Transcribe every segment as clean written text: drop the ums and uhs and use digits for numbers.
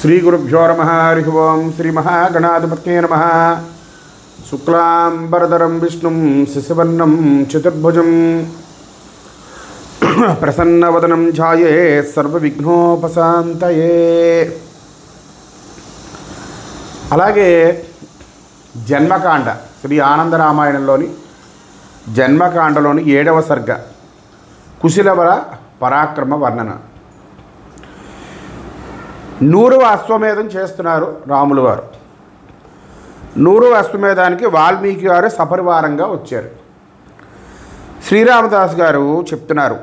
श्रीगुरुभ्यो नमः हरिः ओं श्रीमहागणाधिपतये नमः। शुक्लांबरधरं विष्णुं शशिवर्णं चतुर्भुजं प्रसन्नवदनं ध्यायेत् सर्वविघ्नोपशान्तये। అలాగే జన్మకాండ శ్రీ ఆనందరామాయణంలోని జన్మకాండలోని 7వ సర్గ కుశలవర పరాక్రమ వర్ణన. 100వ అశ్వమేధం చేస్తున్నారు రాములు వారు. 100వ అశ్వమేధానికి వాల్మీకి గారు సపరివారంగా వచ్చారు. శ్రీరామదాస్ గారు చెప్తున్నారు,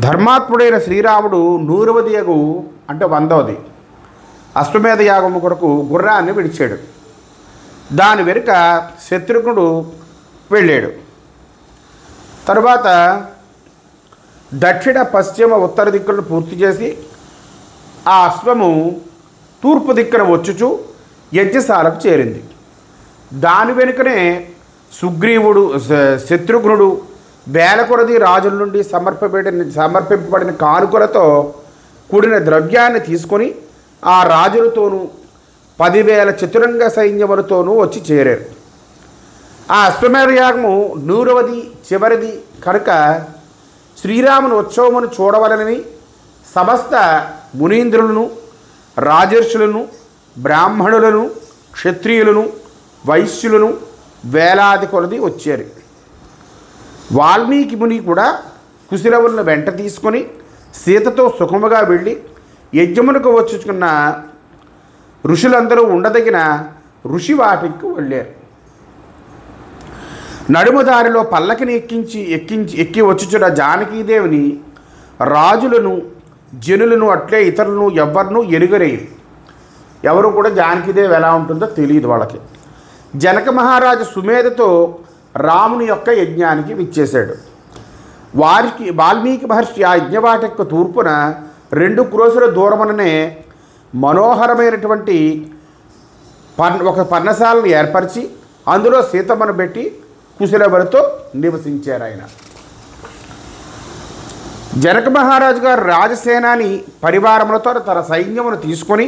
ధర్మాత్ముడైన శ్రీరాముడు 100వది యగు అంటే 100వది అశ్వమేధ యాగము కొరకు గుర్రాన్ని విడిచాడు. దాని వెనుక శత్రుఘ్నుడు వెళ్ళాడు. తరువాత దక్షిణ పశ్చిమ ఉత్తర దిక్కులను పూర్తి చేసి ఆ అశ్వము తూర్పు దిక్కున వచ్చుచు యజ్ఞశాలకు చేరింది. దాని వెనుకనే సుగ్రీవుడు శత్రుఘ్నుడు వేల కొలది రాజుల నుండి సమర్పింపబడిన కానుకలతో కూడిన ద్రవ్యాన్ని తీసుకొని ఆ రాజులతోనూ 10,000 చతురంగ సైన్యములతోనూ వచ్చి చేరారు. ఆ అశ్వమేధ యాగము 100వది చివరిది కనుక శ్రీరాముని ఉత్సవమును చూడవలనని సమస్త మునీంద్రులను, రాజర్షులను, బ్రాహ్మణులను, క్షత్రియులను, వైశ్యులను వేలాది కొలది వచ్చారు. వాల్మీకి ముని కూడా కుశలవులను వెంట తీసుకొని సీతతో సుఖముగా వెళ్ళి యజ్ఞమునకు వచ్చుకున్న ఋషులందరూ ఉండదగిన ఋషివాటికి వెళ్ళారు. నడుము దారిలో పల్లకిని ఎక్కి వచ్చుచున్న జానకీదేవిని రాజులను, జనులను, అట్లే ఇతరులను ఎవ్వరినూ ఎరుగరేరు. ఎవరు కూడా జానకీదేవి ఎలా ఉంటుందో తెలియదు వాళ్ళకి. జనక మహారాజు సుమేధతో రాముని యొక్క యజ్ఞానికి విచ్చేశాడు. వాల్మీకి మహర్షి ఆ యజ్ఞవాటికి తూర్పున 2 క్రోసుల దూరముననే మనోహరమైనటువంటి ఒక పర్ణశాలను ఏర్పరిచి అందులో సీతమ్మను పెట్టి కుశలవరితో నివసించారు. ఆయన జనక మహారాజు గారు రాజసేనాని పరివారములతో తన సైన్యమును తీసుకొని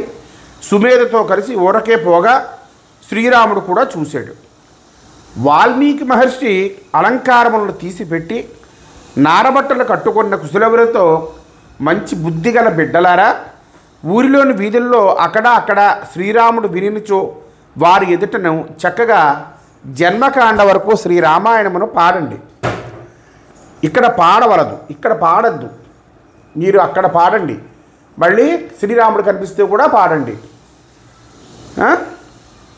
సుమేధతో కలిసి ఊరకే పోగా శ్రీరాముడు కూడా చూశాడు. వాల్మీకి మహర్షి అలంకారములను తీసిపెట్టి నారబట్టలు కట్టుకున్న కుశలవరితో, మంచి బుద్ధిగల బిడ్డలారా, ఊరిలోని వీధుల్లో అక్కడ శ్రీరాముడు వినిచో వారి ఎదుటను చక్కగా జన్మకాండ వరకు శ్రీరామాయణమును పాడండి. ఇక్కడ పాడవలదు, ఇక్కడ పాడద్దు, మీరు అక్కడ పాడండి. మళ్ళీ శ్రీరాముడు కనిపిస్తే కూడా పాడండి.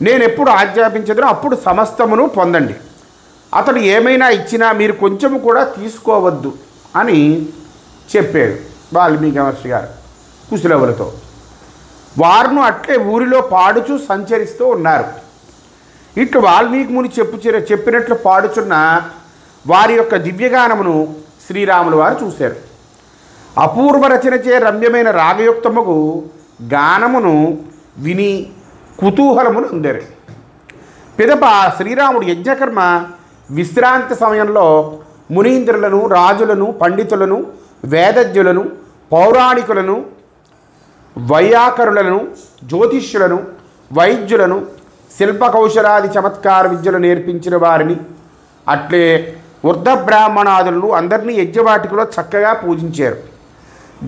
నేను ఎప్పుడు ఆజ్ఞాపించదునో అప్పుడు సమస్తమును పొందండి. అతడు ఏమైనా ఇచ్చినా మీరు కొంచెము కూడా తీసుకోవద్దు అని చెప్పాడు వాల్మీకి మహర్షి గారు కుశలవులతో. వారును అట్లే ఊరిలో పాడుచూ సంచరిస్తూ ఉన్నారు. ఇట్లు వాల్మీకి ముని చెప్పినట్లు పాడుచున్న వారి యొక్క దివ్యగానమును శ్రీరాములు వారు చూశారు. అపూర్వ రచనచే రమ్యమైన రాగయుక్తముకు గానమును విని కుతూహలమును అందారు. పిదప శ్రీరాముడు యజ్ఞకర్మ విశ్రాంతి సమయంలో మునీంద్రులను, రాజులను, పండితులను, వేదజ్ఞులను, పౌరాణికులను, వైయాకరులను, జ్యోతిష్యులను, వైద్యులను, శిల్పకౌశలాది చమత్కార విద్యలు నేర్పించిన వారిని, అట్లే వృద్ధ బ్రాహ్మణాదులను అందరినీ యజ్ఞవాటికలో చక్కగా పూజించారు.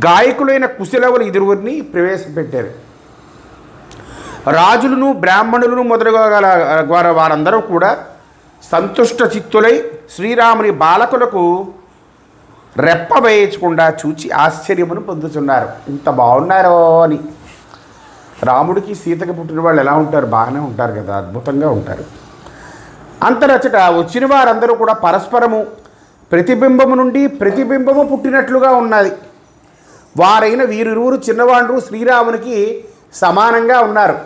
గాయకులైన కుశలవులు 2 ప్రవేశపెట్టారు. రాజులను, బ్రాహ్మణులను మొదలుగా వారందరూ కూడా సంతుష్ట చిత్తులై శ్రీరాముని బాలకులకు రెప్ప వేయకుండా చూచి ఆశ్చర్యమును పొందుతున్నారు. ఇంత బాగున్నారో అని. రాముడికి సీతకి పుట్టిన వాళ్ళు ఎలా ఉంటారు? బాగానే ఉంటారు కదా, అద్భుతంగా ఉంటారు. అంతరచట వచ్చిన వారందరూ కూడా పరస్పరము ప్రతిబింబము నుండి ప్రతిబింబము పుట్టినట్లుగా ఉన్నది. వారైన వీరిరువురు చిన్నవాళ్ళు శ్రీరామునికి సమానంగా ఉన్నారు.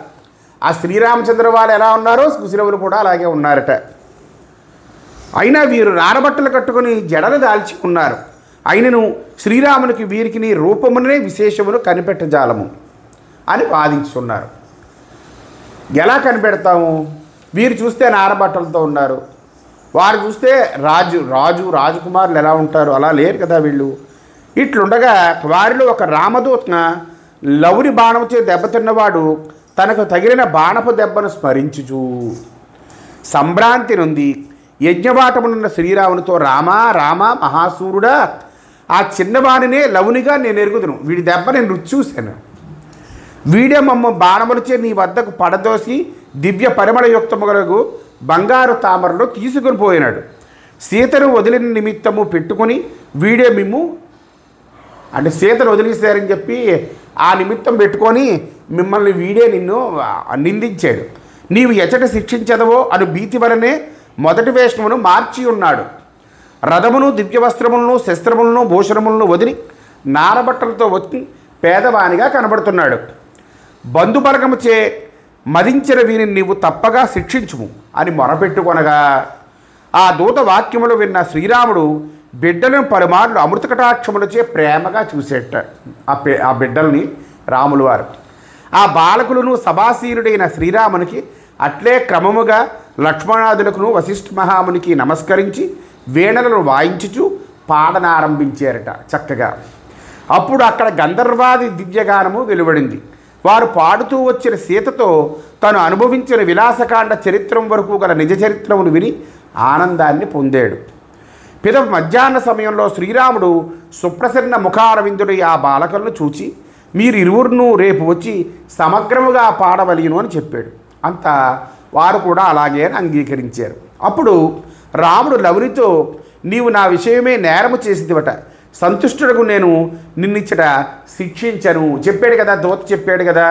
ఆ శ్రీరామచంద్ర వాళ్ళు ఎలా ఉన్నారో కుశలవులు కూడా అలాగే ఉన్నారట. అయినా వీరు నారబట్టలు కట్టుకుని జడలు దాల్చి ఉన్నారు. అయినను శ్రీరామునికి వీరికి రూపమునే విశేషమును కనిపెట్టజాలము అని వాదించున్నారు. ఎలా కనిపెడతాము? వీరు చూస్తే నారబట్టలతో ఉన్నారు, వారు చూస్తే రాజకుమారులు ఎలా ఉంటారు? అలా లేరు కదా వీళ్ళు. ఇట్లుండగా వారిలో ఒక రామదూత లవుని బాణముచే దెబ్బతిన్నవాడు తనకు తగిలిన బాణపు దెబ్బను స్మరించుచు సంభ్రాంతి నుండి యజ్ఞవాటమునున్న శ్రీరామునితో రామా రామ మహాసూరుడా, ఆ చిన్నవాడినే లవునిగా నేను ఎరుగుదును, వీడి దెబ్బ నేను రుచి చూశాను, వీడే మమ్మ బాణములచే నీ వద్దకు పడదోసి దివ్య పరిమళయుక్తములకు బంగారు తామరలో తీసుకుని పోయినాడు. సీతను వదిలిన నిమిత్తము పెట్టుకొని వీడే మిమ్ము, అంటే సీతను వదిలేశారని చెప్పి ఆ నిమిత్తం పెట్టుకొని మిమ్మల్ని వీడే నిన్ను నిందించాడు. నీవు ఎచట శిక్షించదవో అని భీతి వలనే మొదటి వేషమును మార్చి ఉన్నాడు. రథమును దివ్యవస్త్రములను శస్త్రములను భూషణములను వదిలి నారబట్టలతో వచ్చి పేదవానిగా కనబడుతున్నాడు. బంధుబలగముచే మదించిన వీరిని నీవు తప్పగా శిక్షించుము అని మొరపెట్టుకొనగా ఆ దూత వాక్యములు విన్న శ్రీరాముడు బిడ్డలను పలుమార్లు అమృత కటాక్షములచే ప్రేమగా చూసేట ఆ బిడ్డల్ని రాములు వారు. ఆ బాలకులను సభాసీనుడైన శ్రీరామునికి అట్లే క్రమముగా లక్ష్మణాదులకును వశిష్ఠ మహామునికి నమస్కరించి వీణలను వాయించుచు పాడనారంభించారట చక్కగా. అప్పుడు అక్కడ గంధర్వాది దివ్యగానము వెలువడింది. వారు పాడుతూ వచ్చిన సీతతో తను అనుభవించిన విలాసకాండ చరిత్రం వరకు గల నిజ చరిత్రమును విని ఆనందాన్ని పొందాడు. పిదప మధ్యాహ్న సమయంలో శ్రీరాముడు సుప్రసన్న ముఖారవిందుడై ఆ బాలకులను చూచి మీరు ఇరువురును రేపు వచ్చి సమగ్రముగా పాడవలియను అని చెప్పాడు. అంతా వారు కూడా అలాగే అని అంగీకరించారు. అప్పుడు రాముడు లవునితో నీవు నా విషయమే నేరము చేసిదివట, సంతుష్టుడకు నేను నిన్నిచ్చట శిక్షించను చెప్పాడు కదా, దూత చెప్పాడు కదా,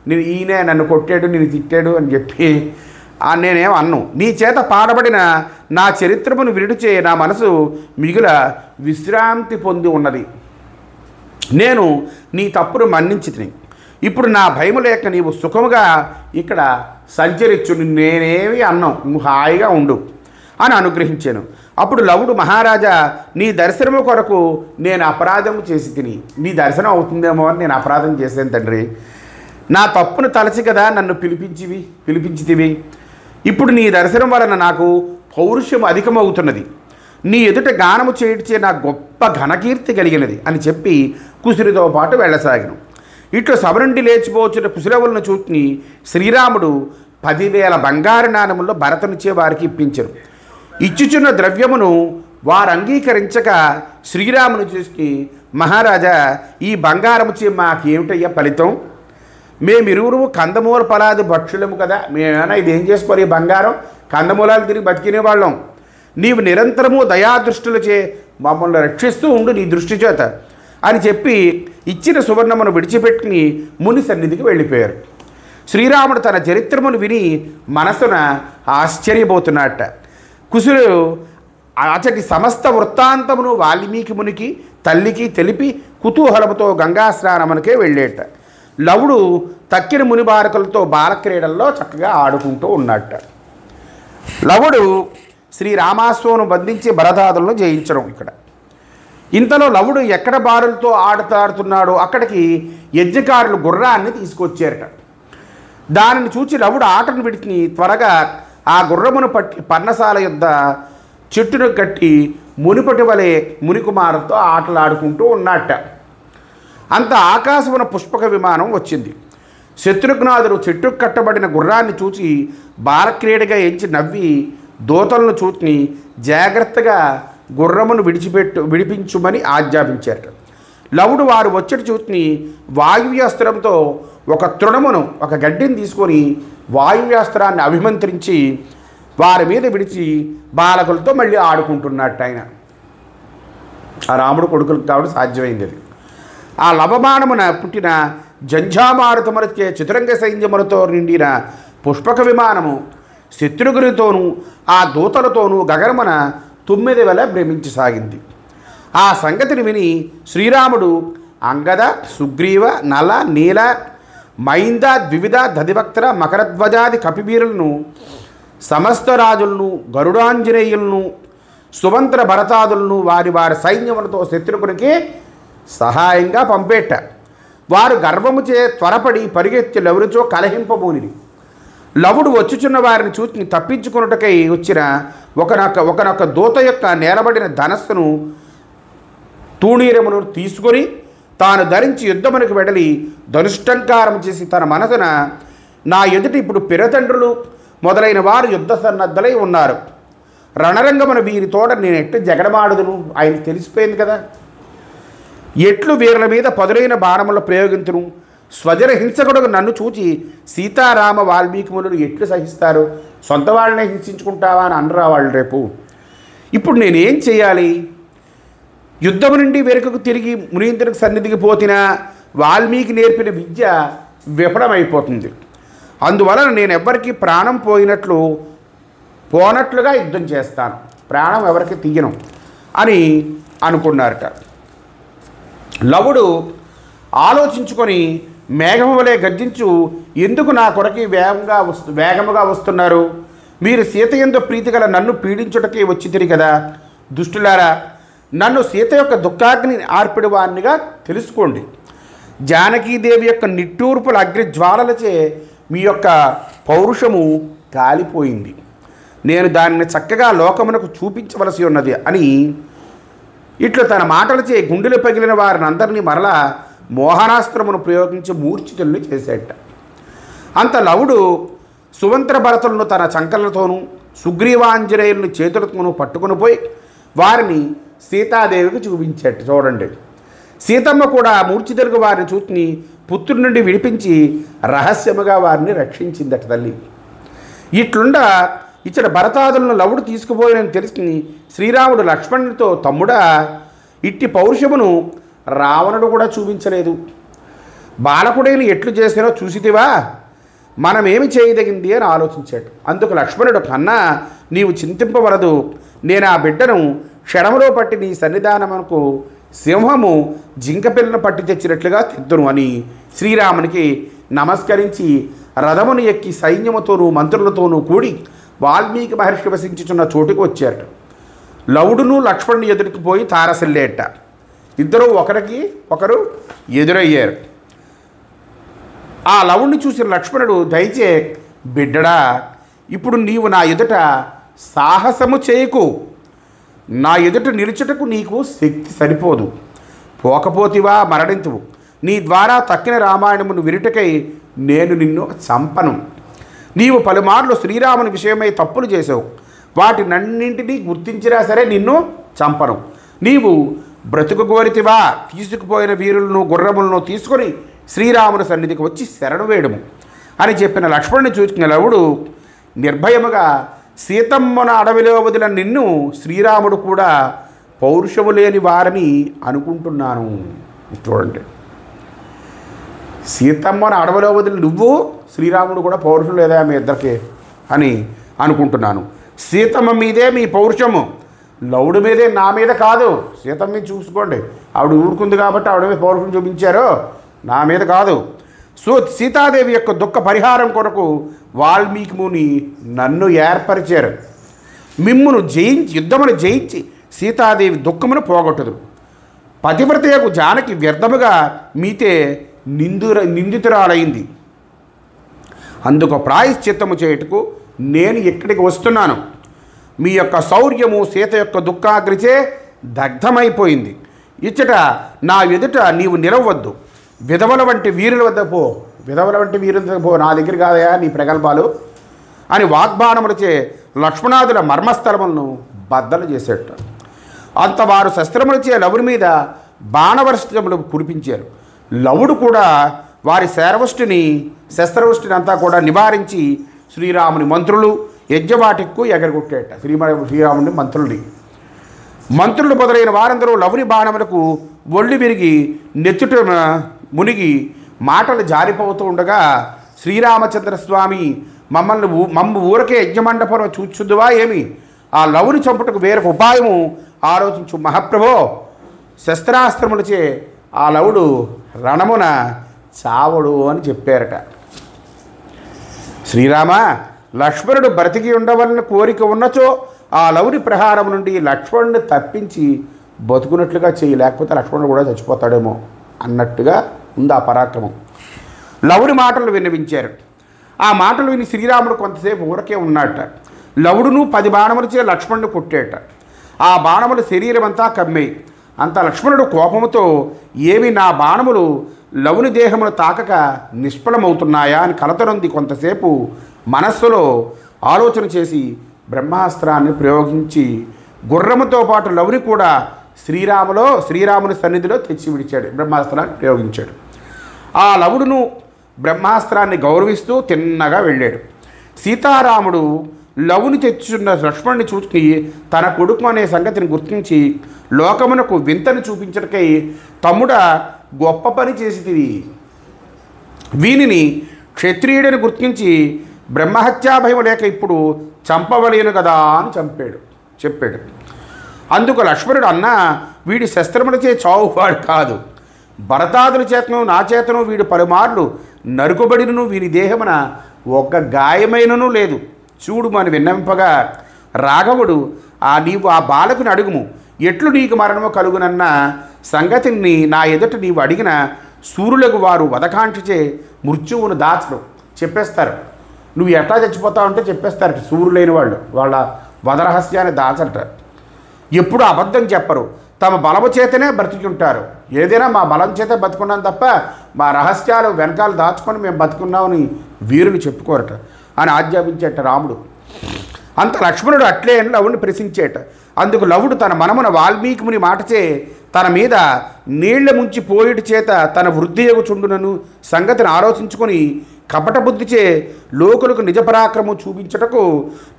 నేను ఈయనే నన్ను కొట్టాడు నిన్ను తిట్టాడు అని చెప్పి నేనేం అన్ను. నీ చేత పాడబడిన నా చరిత్రమును విడుచే నా మనసు మిగుల విశ్రాంతి పొంది ఉన్నది. నేను నీ తప్పును మన్నించితిని. ఇప్పుడు నా భయము లేక నీవు సుఖముగా ఇక్కడ సంచరించు, నేనేమి అన్నావు, నువ్వు హాయిగా ఉండు అని అనుగ్రహించాను. అప్పుడు లవుడు మహారాజా నీ దర్శనము కొరకు నేను అపరాధము చేసి తిని, నీ దర్శనం అవుతుందేమో అని నేను అపరాధం చేశాను తండ్రి. నా తప్పును తలచి కదా నన్ను పిలిపించితివి. ఇప్పుడు నీ దర్శనం వలన నాకు పౌరుషం అధికమవుతున్నది. నీ ఎదుట గానము చేయించే నా గొప్ప ఘనకీర్తి కలిగినది అని చెప్పి కుశునితో పాటు వెళ్ళసాగిను. ఇట్లు సభ నుండి లేచిపోచిన కుశలవులను చూసి శ్రీరాముడు 10,000 బంగారు నాణముల్లో భరతునిచ్చే వారికి ఇప్పించరు. ఇచ్చుచున్న ద్రవ్యమును వారు అంగీకరించక శ్రీరాముని చూసి మహారాజా ఈ బంగారముచే మాకేమిటయ్యా ఫలితం, మేమిరువురు కందమూల ఫలాది భక్షులము కదా, మేమైనా ఇది ఏం చేసుకోరు, ఈ బంగారం కందమూలాలు తిరిగి బతికినే వాళ్ళం, నీవు నిరంతరము దయాదృష్టులచే మమ్మల్ని రక్షిస్తూ ఉండు నీ దృష్టి చేత అని చెప్పి ఇచ్చిన సువర్ణమును విడిచిపెట్టుకుని ముని సన్నిధికి వెళ్ళిపోయారు. శ్రీరాముడు తన చరిత్రమును విని మనసున ఆశ్చర్యపోతున్నట్ట. కుశులు అతడి సమస్త వృత్తాంతమును వాల్మీకి మునికి తల్లికి తెలిపి కుతూహలముతో గంగా స్నానమునకే వెళ్ళేట. లవుడు తక్కిన ముని బాలకులతో బాలక్రీడల్లో చక్కగా ఆడుకుంటూ ఉన్నట్ట. లవుడు శ్రీరామాశ్వను బంధించి భరతాదులను జయించడం. ఇక్కడ ఇంతలో లవుడు ఎక్కడ బాలులతో ఆడుతున్నాడో అక్కడికి యజ్ఞకారులు గుర్రాన్ని తీసుకొచ్చారట. దానిని చూచి లవుడు ఆటను విడిచి త్వరగా ఆ గుర్రమును పట్టి పర్ణశాల యొద్ద చెట్టును కట్టి మునిపటి వలె మునికుమారుతో ఆటలాడుకుంటూ ఉన్నట్ట. అంత ఆకాశమున పుష్పక విమానం వచ్చింది. శత్రుఘ్నాథుడు చెట్టుకు కట్టబడిన గుర్రాన్ని చూచి బాలక్రీడగా ఎంచి నవ్వి దూతలను చూచి జాగ్రత్తగా గుర్రమును విడిపించుమని ఆజ్ఞాపించారట. లవుడు వారు వచ్చి చూచి వాయువ్యాస్త్రంతో ఒక తృణమును ఒక గడ్డిని తీసుకొని వాయువ్యాస్త్రాన్ని అభిమంత్రించి వారి మీద విడిచి బాలకులతో మళ్ళీ ఆడుకుంటున్నట్టు ఆయన. ఆ రాముడు కొడుకులకు కాబట్టి సాధ్యమైంది అది. ఆ లవమానమున పుట్టిన జంఝామారుతములచే చతురంగ సైన్యములతో నిండిన పుష్పక విమానము శత్రుఘ్నునితోనూ ఆ దూతలతోనూ గగనమున 9 వలె భ్రమించసాగింది. ఆ సంగతిని విని శ్రీరాముడు అంగద సుగ్రీవ నల నీల మైంద ద్వివిధ దధివక్త్ర మకరధ్వజాది కపివీరులను సమస్త రాజులను గరుడాంజనేయులను సుమంత్ర భరతాదులను వారి వారి సైన్యములతో శత్రుఘ్నునికి సహాయంగా పంపేట. వారు గర్వముచే త్వరపడి పరిగెత్తి లవునితో కలహింపబోనిది. లవుడు వచ్చుచున్న వారిని చూచి తప్పించుకున్నటకై వచ్చిన ఒకనొక దూత యొక్క నేలబడిన ధనస్సును తూణీరమును తీసుకొని తాను ధరించి యుద్ధమునకు వెడలి ధనుష్టంకారం చేసి తన మనసున నా ఎదుట ఇప్పుడు పిరతండ్రులు మొదలైన వారు యుద్ధ సన్నద్ధలై ఉన్నారు. రణరంగమున వీరి తోడ నేను ఎట్లు జగడమాడుదును, ఆయనకు తెలిసిపోయింది కదా. ఎట్లు వీరుల మీద పదులైన బాణములు ప్రయోగించును, స్వజన హింసకుడు నన్ను చూచి సీతారామ వాల్మీకిములు ఎట్లు సహిస్తారు, సొంత వాళ్ళనే హింసించుకుంటావా అని అనరా వాళ్ళు రేపు. ఇప్పుడు నేనేం చేయాలి? యుద్ధము నుండి వెనుకకు తిరిగి మునీంద్రునికి సన్నిధికి పోతినా వాల్మీకి నేర్పిన విద్య విఫలమైపోతుంది. అందువలన నేను ఎవ్వరికి ప్రాణం పోనట్లుగా యుద్ధం చేస్తాను, ప్రాణం ఎవరికి తీయను అని అనుకున్నారట. లవుడు ఆలోచించుకొని మేఘము వలె గర్జించు, ఎందుకు నా కొరకి వేగముగా వస్తున్నారు? మీరు సీత యందు ప్రీతి గల నన్ను పీడించుటకే వచ్చితిరి కదా. దుష్టులారా, నన్ను సీత యొక్క దుఃఖాగ్ని ఆర్పిడి వారినిగా తెలుసుకోండి. జానకీదేవి యొక్క నిట్టూర్పుల అగ్ని జ్వాలలచే మీ యొక్క పౌరుషము కాలిపోయింది. నేను దానిని చక్కగా లోకమునకు చూపించవలసి ఉన్నది అని ఇట్లు తన మాటలచే గుండెలు పగిలిన వారిని అందరినీ మరలా మోహనాస్త్రమును ప్రయోగించి మూర్ఛితుల్ని చేసేట. అంత లవుడు సువంత్ర భరతులను తన చంకలతోనూ సుగ్రీవాంజనేయులను చేతులతోనూ పట్టుకుని పోయి వారిని సీతాదేవికి చూపించేట. చూడండి, సీతమ్మ కూడా మూర్ఛితులకు వారిని చూసి పుత్రుడి నుండి విడిపించి రహస్యముగా వారిని రక్షించిందట తల్లి. ఇట్లుండ ఇచ్చట భరతాదులను లవుడు తీసుకుపోయినని తెలిసి శ్రీరాముడు లక్ష్మణుడితో, తమ్ముడా, ఇట్టి పౌరుషమును రావణుడు కూడా చూపించలేదు. బాలకుడైన ఎట్లు చేసినో చూసితివా, మనమేమి చేయదగింది అని ఆలోచించాడు. అందుకు లక్ష్మణుడు, కన్నా నీవు చింతింపవలదు, నేను ఆ బిడ్డను క్షణములో పట్టి నీ సన్నిధానమునకు సింహము జింకపిల్లను పట్టి తెచ్చినట్లుగా తెద్దును అని శ్రీరామునికి నమస్కరించి రథమును ఎక్కి సైన్యముతోనూ మంత్రులతోనూ కూడి వాల్మీకి మహర్షి వసించుచున్న చోటుకు వచ్చారట. లవుడును లక్ష్మణుని ఎదుటికి పోయి తారసల్లేట. ఇద్దరూ ఒకరికి ఒకరు ఎదురయ్యారు. ఆ లవుడిని చూసిన లక్ష్మణుడు, దయచే బిడ్డడా, ఇప్పుడు నీవు నా ఎదుట సాహసము చేయకు, నా ఎదుట నిలుచుటకు నీకు శక్తి సరిపోదు, పోకపోతివా మరణింతువు, నీ ద్వారా తక్కిన రామాయణమును వినుటకై నేను నిన్ను చంపను. నీవు పలుమార్లు శ్రీరాముని విషయమై తప్పులు చేసావు, వాటినన్నింటినీ గుర్తించినా సరే నిన్ను చంపను. నీవు బ్రతుకు కోరితివా, తీసుకుపోయిన వీరులను గుర్రములను తీసుకొని శ్రీరాముని సన్నిధికి వచ్చి శరణు వేయడము అని చెప్పిన లక్ష్మణుని చూసిన లవుడు నిర్భయముగా, సీతమ్మన అడవిలో వదిలిన నిన్ను శ్రీరాముడు కూడా పౌరుషము లేని వారని అనుకుంటున్నాను. చూడండి, సీతమ్మన అడవిలో వదిలి నువ్వు, శ్రీరాముడు కూడా పౌరుషం లేదా మీ ఇద్దరికి అని అనుకుంటున్నాను. సీతమ్మ మీదే మీ పౌరుషము, లవుడి మీదే, నా మీద కాదు. సీతమ్మ మీద చూసుకోండి, ఆవిడ ఊరుకుంది కాబట్టి ఆవిడ మీద పౌరుషం చూపించారు, నా మీద కాదు. సీతాదేవి యొక్క దుఃఖ పరిహారం కొరకు వాల్మీకి ముని నన్ను ఏర్పరిచారు. మిమ్మును యుద్ధమును జయించి సీతాదేవి దుఃఖమును పోగొట్టదు. పతివ్రతయకు జానకి వ్యర్థముగా మీతే నిందితురాలైంది. అందుకు ప్రాయశ్చిత్తము చేయుటకు నేను ఇక్కడికి వస్తున్నాను. మీ యొక్క శౌర్యము సీత యొక్క దుఃఖాగ్రిచే దగ్ధమైపోయింది. ఇచ్చట నా ఎదుట నీవు నిలవద్దు. విధవల వంటి వీరుల వద్ద పో, విధవల వంటి వీరుల వద్ద పో, నా దగ్గర కాదయా నీ ప్రగల్భాలు అని వాగ్బాణములచే లక్ష్మణాదుల మర్మస్థలములను బద్దలు చేసేట. అంత వారు శస్త్రములచే లవుడి మీద బాణవర్షములు కురిపించారు. లవుడు కూడా వారి శస్త్రవృష్టిని అంతా కూడా నివారించి శ్రీరాముని మంత్రులు యజ్ఞవాటికు ఎగరగొట్టేట. శ్రీరాముని మంత్రులు మొదలైన వారందరూ లవుని బాణములకు ఒళ్ళు విరిగి నెచ్చుట మునిగి మాటలు జారిపోతూ ఉండగా, శ్రీరామచంద్రస్వామి మమ్మ ఊరకే యజ్ఞమండపం చూచుద్దువా ఏమి, ఆ లవుని చంపుటకు వేరొక ఉపాయము ఆలోచించు మహాప్రభో. శస్త్రాస్త్రములచే ఆ లవుడు రణమున చావడు అని చెప్పారట. శ్రీరామ, లక్ష్మణుడు బ్రతికి ఉండవలన కోరిక ఉన్నచో ఆ లవుని ప్రహారం నుండి లక్ష్మణుడిని తప్పించి బతుకున్నట్లుగా చేయి, లేకపోతే లక్ష్మణుడు కూడా చచ్చిపోతాడేమో అన్నట్టుగా ఉంది ఆ పరాక్రమం. లవుని మాటలు విన్నవించారు. ఆ మాటలు విని శ్రీరాముడు కొంతసేపు ఊరకే ఉన్నట్ట. లవుడును 10 బాణములచే లక్ష్మణుడు కొట్టేట. ఆ బాణములు శరీరం అంతా కమ్మాయి. అంత లక్ష్మణుడు కోపముతో ఏమి నా బాణములు లవుని దేహమును తాకక నిష్ఫలమవుతున్నాయా అని కలతనొంది కొంతసేపు మనస్సులో ఆలోచన చేసి బ్రహ్మాస్త్రాన్ని ప్రయోగించి గుర్రముతో పాటు లవుని కూడా శ్రీరాముని సన్నిధిలో తెచ్చి విడిచాడు. బ్రహ్మాస్త్రాన్ని ప్రయోగించాడు. ఆ లవుడును బ్రహ్మాస్త్రాన్ని గౌరవిస్తూ తిన్నగా వెళ్ళాడు. సీతారాముడు లవుని తెచ్చున్న లక్ష్మణుని చూసి తన కొడుకు అనే సంగతిని గుర్తించి లోకమునకు వింతను చూపించటకై తమ్ముడా గొప్ప పని చేసితివి, వీనిని క్షత్రియుడిని గుర్తించి బ్రహ్మహత్యా భయం లేక ఇప్పుడు చంపవలేను కదా అని చెప్పాడు. అందుకు లక్ష్మణుడు అన్నా వీడి శస్త్రములచే చావువాడు కాదు, భరతాదుల చేతను నా చేతను వీడు పలుమార్లు నరుకుబడినను వీని దేహమున ఒక్క గాయమైనను లేదు. చూడు అని విన్నవింపగా రాఘవుడు నీవు ఆ బాలకుని అడుగుము, ఎట్లు నీకు మరణము కలుగునన్న సంగతిని నా ఎదుట నీవు అడిగిన సూర్యులకు వారు వదకాంక్షచే మృత్యువును దాచడం చెప్పేస్తారు. నువ్వు ఎట్లా చచ్చిపోతావు అంటే చెప్పేస్తారట. సూర్యులైన వాళ్ళు వాళ్ళ వదరహస్యాన్ని దాచరట. ఎప్పుడు అబద్ధం చెప్పరు. తమ బలము చేతనే బ్రతికుంటారు. ఏదైనా మా బలం చేత బతుకున్నాం తప్ప మా రహస్యాలు వెనకాల దాచుకొని మేము బతుకున్నామని వీరులు చెప్పుకోరట అని ఆజ్ఞాపించేట రాముడు. అంత లక్ష్మణుడు అట్లే అని లవుని ప్రశ్నించేట. అందుకు లవుడు తన మనమున వాల్మీకిముని మాటచే తన మీద నీళ్ల ముంచి పోయిటి చేత తన వృద్ధి ఎగుచుండునను సంగతిని ఆలోచించుకొని కపట బుద్ధిచే లోకులకు నిజపరాక్రమం చూపించటకు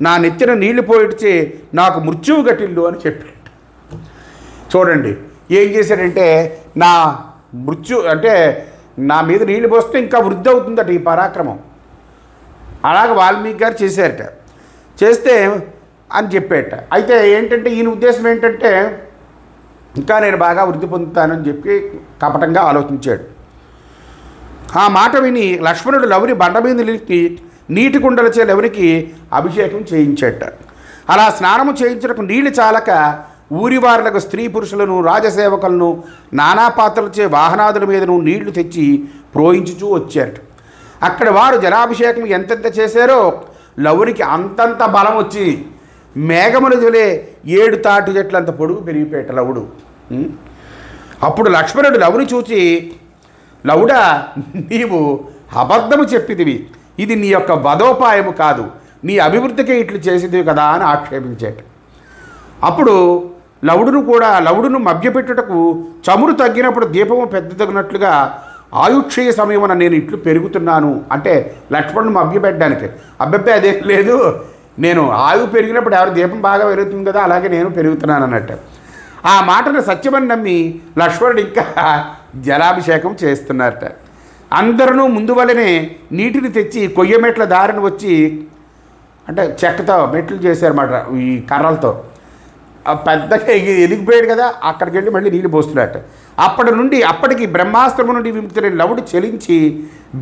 నా నెత్తిన నీళ్లు పోయిటిచే నాకు మృత్యువు గటిల్లు అని చెప్పాడు. చూడండి ఏం చేశాడంటే నా మీద నీళ్లు పోస్తే ఇంకా వృద్ధి అవుతుందట ఈ పరాక్రమం. అలాగ వాల్మీకి గారు చేశారట. చేస్తే అని చెప్పేట. అయితే ఏంటంటే ఈయన ఉద్దేశం ఏంటంటే ఇంకా నేను బాగా వృద్ధి పొందుతానని చెప్పి కపటంగా ఆలోచించాడు. ఆ మాట విని లక్ష్మణుడు లవుని బండ మీద నిలిపి నీటి కుండలచే లవునికి అభిషేకం చేయించేట. అలా స్నానము చేయించడానికి నీళ్లు చాలక ఊరివారులకు స్త్రీ పురుషులను రాజసేవకులను నానా పాత్రలచే వాహనాదుల మీదను నీళ్లు తెచ్చి ప్రోయించుచూ వచ్చారట. అక్కడ వారు జలాభిషేకం ఎంతెంత చేశారో లవునికి అంతంత బలం వచ్చి మేఘములు జలే 7 తాటి చెట్లంత పొడుగు పెరిగిపోయేట లవుడు. అప్పుడు లక్ష్మణుడు లవుని చూచి, లవుడా నీవు అబద్ధము చెప్పిదివి, ఇది నీ యొక్క వధోపాయము కాదు, నీ అభివృద్ధికే ఇట్లు చేసేదివి కదా అని ఆక్షేపించేట. అప్పుడు లవుడును మభ్యపెట్టుటకు చమురు తగ్గినప్పుడు దీపము పెద్ద తగినట్లుగా ఆయుక్షయ సమయమున నేను ఇట్లు పెరుగుతున్నాను అంటే లక్ష్మణుని మభ్యపెట్టడానికి. అబ్బబ్బే అదేం లేదు, నేను ఆయువు పెరిగినప్పుడు ఎవరు దీపం బాగా పెరుగుతుంది కదా అలాగే నేను పెరుగుతున్నాను అన్నట్టు. ఆ మాటను సత్యమని నమ్మి లక్ష్మణుడు ఇంకా జలాభిషేకం చేస్తున్నారట. అందరూ ముందు వల్లనే నీటిని తెచ్చి కొయ్య మెట్ల దారిని వచ్చి అంటే చెక్కతో మెట్లు చేశారన్నమాట ఈ కర్రలతో. పెద్దగా ఎదిగిపోయాడు కదా అక్కడికి వెళ్ళి మళ్ళీ నీళ్ళు పోస్తున్నారట. అప్పటికి బ్రహ్మాస్త్రము నుండి విముక్తులైన లవుడు చెలించి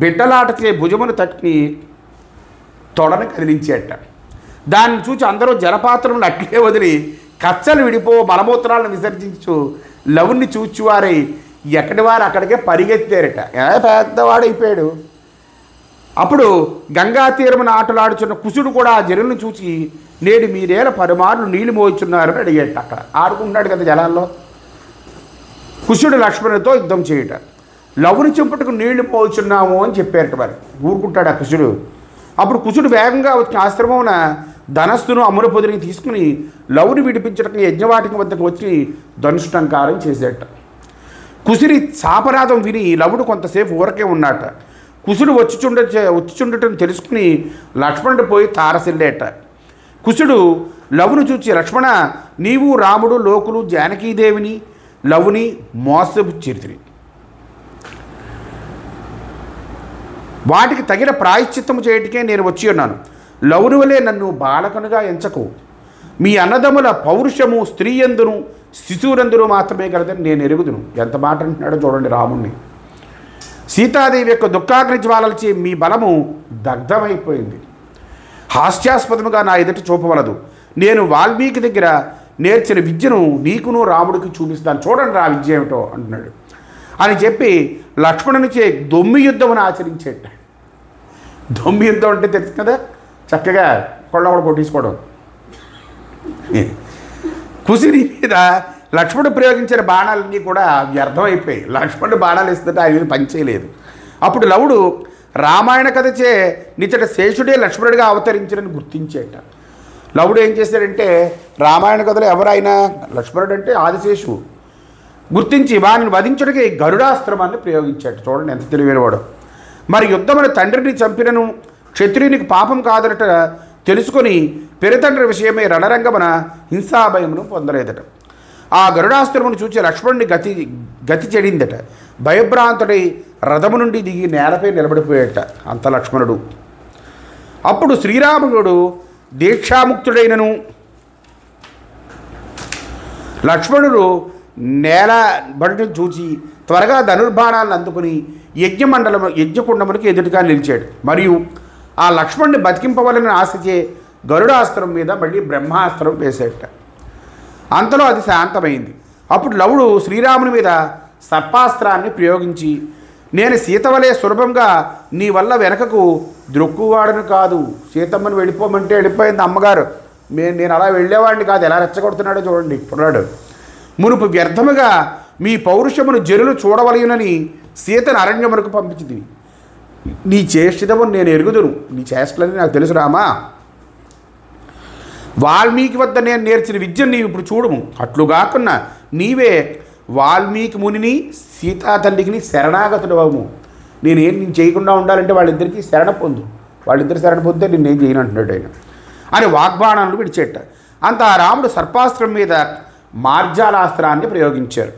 బిడ్డలాటచే భుజమును తట్టి తొడను కదిలించేట. దాన్ని చూసి అందరూ జలపాత్రములు అట్లే వదిలి కచ్చలు విడిపో మలమూత్రాలను విసర్జించు లవుణ్ణి చూచువారై ఎక్కడి వారు అక్కడికే పరిగెత్తారట. పెద్దవాడైపోయాడు. అప్పుడు గంగా తీరమున ఆటలాడుచున్న కుశుడు కూడా ఆ జనులను చూసి నేడు మీరేల పరుమార్లు నీళ్లు మోయిచున్నారని అడిగేట. అక్కడ ఆడుకుంటున్నాడు కదా జలాల్లో. కుశుడు లక్ష్మణుడితో యుద్ధం చేయట. లవుని చెంపుటకు నీళ్లు మోయిచున్నాము అని చెప్పారట. మరి ఊరుకుంటాడు ఆ కుశుడు. అప్పుడు కుశుడు వేగంగా వచ్చిన ఆశ్రమమున ధనస్సును అమ్ముల పొదిని తీసుకుని లవుని విడిపించడానికి యజ్ఞవాటికి వద్దకు వచ్చి ధనుష్టంకారం చేసేట. కుశుడి శాపనాదం విని లవుడు కొంతసేపు ఊరకే ఉన్నాట. కుశుడు వచ్చిచుండటం తెలుసుకుని లక్ష్మణుడు పోయి తారసిల్లేట. కుశుడు లవును చూచి, లక్ష్మణ నీవు రాముడు లోకులు జానకీదేవిని లవుని మోసపుచ్చిరితిరి, వాటికి తగిన ప్రాయశ్చిత్తము చేయటికే నేను వచ్చి ఉన్నాను. లవుని వలె నన్ను బాలకనుగా ఎంచకు. మీ అన్నదమ్ముల పౌరుషము స్త్రీయందును శిశువునందును మాత్రమే కలదని నేను ఎరుగుదును. ఎంత మాట అంటున్నాడో చూడండి రాముణ్ణి. సీతాదేవి యొక్క దుఃఖాగ్ని జ్వాలలచే మీ బలము దగ్ధమైపోయింది. హాస్యాస్పదముగా నా ఎదుట చూపవలదు. నేను వాల్మీకి దగ్గర నేర్చిన విద్యను నీకును రాముడికి చూపిస్తాను, చూడండి ఆ విద్య ఏమిటో అంటున్నాడు అని చెప్పి లక్ష్మణునిచే దొమ్మి యుద్ధమును ఆచరించేట. దొమ్మి యుద్ధం అంటే తెలుసు కదా, చక్కగా కొట్టించుకోవడం. కుశుడి మీద లక్ష్మణుడు ప్రయోగించిన బాణాలన్నీ కూడా వ్యర్థమైపోయాయి. లక్ష్మణుడు బాణాలు ఇస్తుంటే ఆయన మీద పనిచేయలేదు. అప్పుడు లవుడు రామాయణ కథచే నిచట శేషుడే లక్ష్మణుడిగా అవతరించడని గుర్తించేట. లవుడు ఏం చేశాడంటే రామాయణ కథలో ఎవరైనా లక్ష్మణుడు అంటే ఆదిశేషువు గుర్తించి వారిని వధించడానికి గరుడాస్త్రమాన్ని ప్రయోగించాడు. చూడండి ఎంత తెలివైనవాడు. మరి యుద్ధమున తండ్రిని చంపినను క్షత్రియునికి పాపం కాదట తెలుసుకొని పెరుతండ్రి విషయమే రణరంగమున హింసాభయమును పొందలేదట. ఆ గరుడాస్త్రమును చూచి లక్ష్మణుని గతి చెడిందట. భయభ్రాంతుడై రథము నుండి దిగి నేలపై నిలబడిపోయేట అంత లక్ష్మణుడు. అప్పుడు శ్రీరాముడు దీక్షాముక్తుడైనను లక్ష్మణుడు నేల బడిని చూచి త్వరగా ధనుర్బాణాలను అందుకుని యజ్ఞకుండమునికి ఎదుటిగా నిలిచాడు. మరియు ఆ లక్ష్మణుని బతికింపవలని ఆశచే గరుడాస్త్రం మీద మళ్ళీ బ్రహ్మాస్త్రం వేసేట. అంతలో అది శాంతమైంది. అప్పుడు లవుడు శ్రీరాముని మీద సర్పాస్త్రాన్ని ప్రయోగించి నేను సీతవలే సులభంగా నీ వల్ల వెనకకు ద్రొక్కువాడను కాదు, సీతమ్మని వెళ్ళిపోమంటే వెళ్ళిపోయింది అమ్మగారు, నేను అలా వెళ్ళేవాడిని కాదు, ఎలా రెచ్చగొడుతున్నాడో చూడండి పున్నాడు. మునుపు వ్యర్థముగా మీ పౌరుషమును జనులు చూడవలయునని సీతను అరణ్యమునకు పంపించింది. నీ చేష్టమును నేను ఎరుగుదును, నీ చేష్టలని నాకు తెలుసు రామా. వాల్మీకి వద్ద నేను నేర్చిన విద్యను నీవు ఇప్పుడు చూడము. అట్లుగాకున్నా నీవే వాల్మీకి మునిని సీతా తల్లికి శరణాగతుడవము. నేను చేయకుండా ఉండాలంటే వాళ్ళిద్దరికీ శరణ పొందు, వాళ్ళిద్దరు శరణ పొందితే నేనేం చేయను అంటున్నాడు ఆయన అని వాగ్బాణాలను విడిచేట. అంత రాముడు సర్పాస్త్రం మీద మార్జాలాస్త్రాన్ని ప్రయోగించారు.